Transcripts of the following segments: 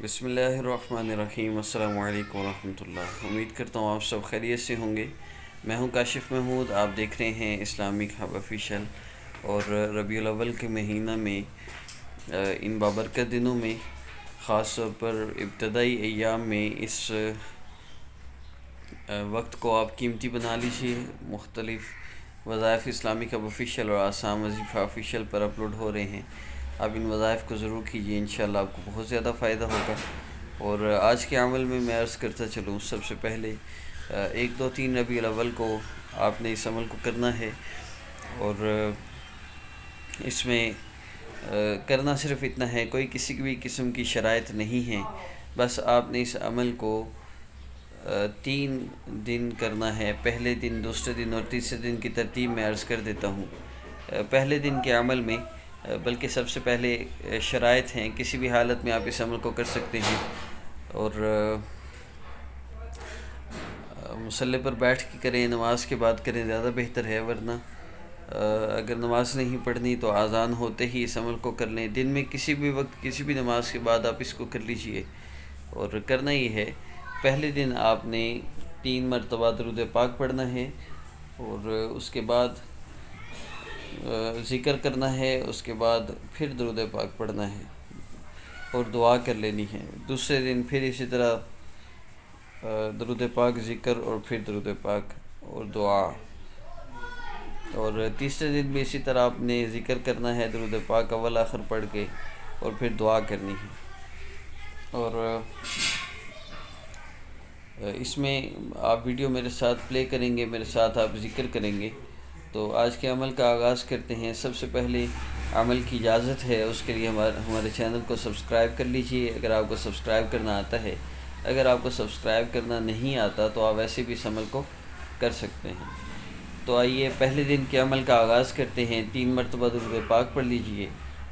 بسم اللہ الرحمن الرحیم۔ السلام علیکم ورحمۃ اللہ۔ امید کرتا ہوں آپ سب خیریت سے ہوں گے۔ میں ہوں کاشف محمود، آپ دیکھ رہے ہیں اسلامک ہب آفیشیل۔ اور ربیع الاول کے مہینہ میں ان بابرکت دنوں میں، خاص طور پر ابتدائی ایام میں، اس وقت کو آپ قیمتی بنا لیجیے۔ مختلف وظائف اسلامک ہب آفیشیل اور آسام وظیفہ آفیشیل پر اپلوڈ ہو رہے ہیں۔ آپ ان وظائف کو ضرور کیجیے، انشاءاللہ آپ کو بہت زیادہ فائدہ ہوگا۔ اور آج کے عمل میں عرض کرتا چلوں، سب سے پہلے 1 2 3 ربیع الاول کو آپ نے اس عمل کو کرنا ہے۔ اور اس میں کرنا صرف اتنا ہے، کوئی کسی بھی قسم کی شرائط نہیں ہے، بس آپ نے اس عمل کو 3 دن کرنا ہے۔ پہلے دن، دوسرے دن اور تیسرے دن کی ترتیب میں عرض کر دیتا ہوں۔ پہلے دن کے عمل میں، بلکہ سب سے پہلے شرائط ہیں، کسی بھی حالت میں آپ اس عمل کو کر سکتے ہیں۔ اور مصلی پر بیٹھ کے کریں، نماز کے بعد کریں، زیادہ بہتر ہے۔ ورنہ اگر نماز نہیں پڑھنی تو اذان ہوتے ہی اس عمل کو کر لیں۔ دن میں کسی بھی وقت، کسی بھی نماز کے بعد آپ اس کو کر لیجئے۔ اور کرنا یہ ہے، پہلے دن آپ نے 3 مرتبہ درود پاک پڑھنا ہے، اور اس کے بعد ذکر کرنا ہے، اس کے بعد پھر درود پاک پڑھنا ہے اور دعا کر لینی ہے۔ دوسرے دن پھر اسی طرح درود پاک، ذکر اور پھر درود پاک اور دعا۔ اور تیسرے دن بھی اسی طرح آپ نے ذکر کرنا ہے، درود پاک اول آخر پڑھ کے، اور پھر دعا کرنی ہے۔ اور اس میں آپ ویڈیو میرے ساتھ پلے کریں گے، میرے ساتھ آپ ذکر کریں گے۔ تو آج کے عمل کا آغاز کرتے ہیں۔ سب سے پہلے عمل کی اجازت ہے، اس کے لیے ہمارے چینل کو سبسکرائب کر لیجئے اگر آپ کو سبسکرائب کرنا آتا ہے۔ اگر آپ کو سبسکرائب کرنا نہیں آتا تو آپ ویسے بھی اس عمل کو کر سکتے ہیں۔ تو آئیے پہلے دن کے عمل کا آغاز کرتے ہیں۔ 3 مرتبہ درود پاک پڑھ لیجئے۔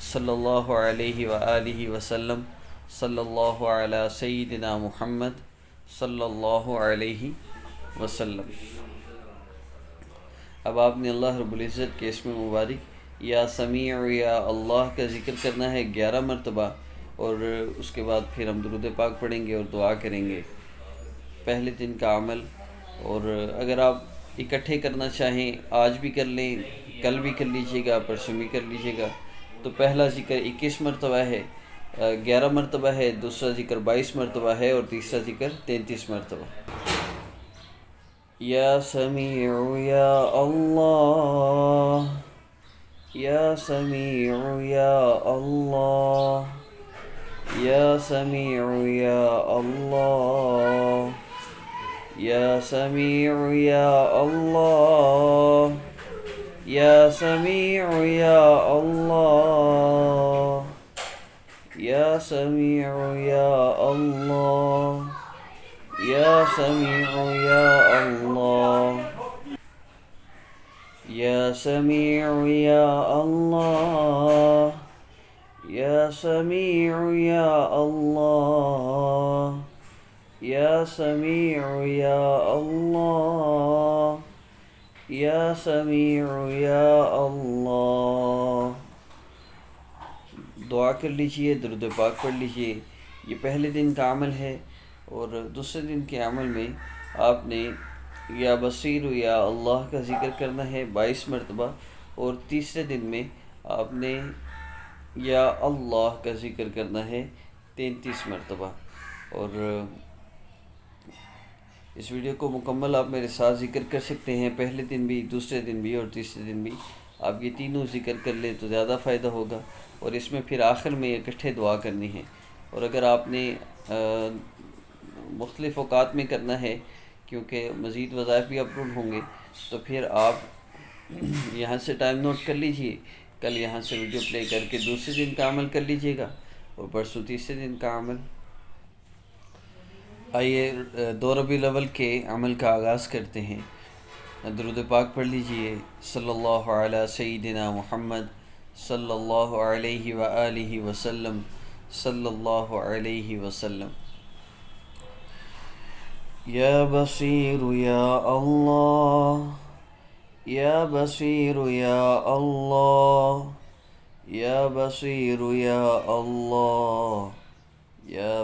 صلی اللہ علیہ وآلہ وسلم، صلی اللہ علی سیدنا محمد، صلی اللہ علیہ وسلم۔ اب آپ نے اللہ رب العزت کے اسم مبارک یا سمیع یا اللہ کا ذکر کرنا ہے 11 مرتبہ، اور اس کے بعد پھر ہم درود پاک پڑھیں گے اور دعا کریں گے۔ پہلے دن کا عمل، اور اگر آپ اکٹھے کرنا چاہیں، آج بھی کر لیں، کل بھی کر لیجئے گا، پرسوں بھی کر لیجئے گا۔ تو پہلا ذکر 21 مرتبہ ہے، 11 مرتبہ ہے، دوسرا ذکر 22 مرتبہ ہے، اور تیسرا ذکر 33 مرتبہ۔ یا سمیع یا اللہ، یا سمیع یا اللہ، یا سمیع یا اللہ، یا سمیع یا اللہ، یا سمیع یا اللہ، یا سمیع یا اللہ، یا سمیع یا اللہ، یا سمیع یا اللہ، یا سمیع یا اللہ، یا سمیع یا اللہ، یا سمیع یا اللہ۔ دعا کر لیجئے، درود پاک پڑھ لیجئے۔ یہ پہلے دن کا عمل ہے۔ اور دوسرے دن کے عمل میں آپ نے یا بصیر یا اللہ کا ذکر کرنا ہے 22 مرتبہ، اور تیسرے دن میں آپ نے یا اللہ کا ذکر کرنا ہے 33 مرتبہ۔ اور اس ویڈیو کو مکمل آپ میرے ساتھ ذکر کر سکتے ہیں، پہلے دن بھی، دوسرے دن بھی اور تیسرے دن بھی۔ آپ یہ تینوں ذکر کر لیں تو زیادہ فائدہ ہوگا۔ اور اس میں پھر آخر میں اکٹھے دعا کرنی ہے۔ اور اگر آپ نے مختلف اوقات میں کرنا ہے، کیونکہ مزید وظائف بھی اپلوڈ ہوں گے، تو پھر آپ یہاں سے ٹائم نوٹ کر لیجئے، کل یہاں سے ویڈیو پلے کر کے دوسرے دن کا عمل کر لیجئے گا، اور پرسوں تیسرے دن کا عمل۔ آئیے 2 ربیع الاول کے عمل کا آغاز کرتے ہیں۔ درود پاک پڑھ لیجئے۔ صلی اللہ علی سیدنا محمد، صلی اللہ علیہ وآلہ وسلم، صلی اللہ علیہ وسلم۔ یا بصیر یا اللہ، یا بصیر یا اللہ، یا بصیر یا اللہ، یا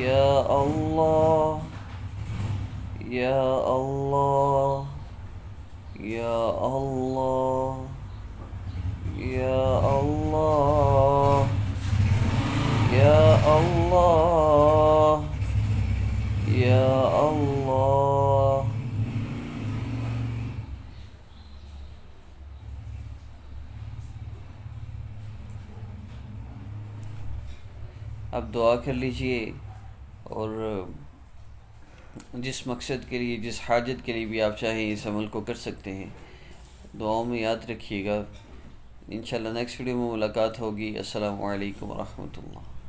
یا اللہ یا اللہ یا اللہ یا اللہ یا اللہ یا اللہ. آپ دعا کر لیجئے اور جس مقصد کے لیے، جس حاجت کے لیے بھی آپ چاہیں اس عمل کو کر سکتے ہیں. دعاؤں میں یاد رکھیے گا. انشاءاللہ نیکسٹ ویڈیو میں ملاقات ہوگی. السلام علیکم ورحمۃ اللہ.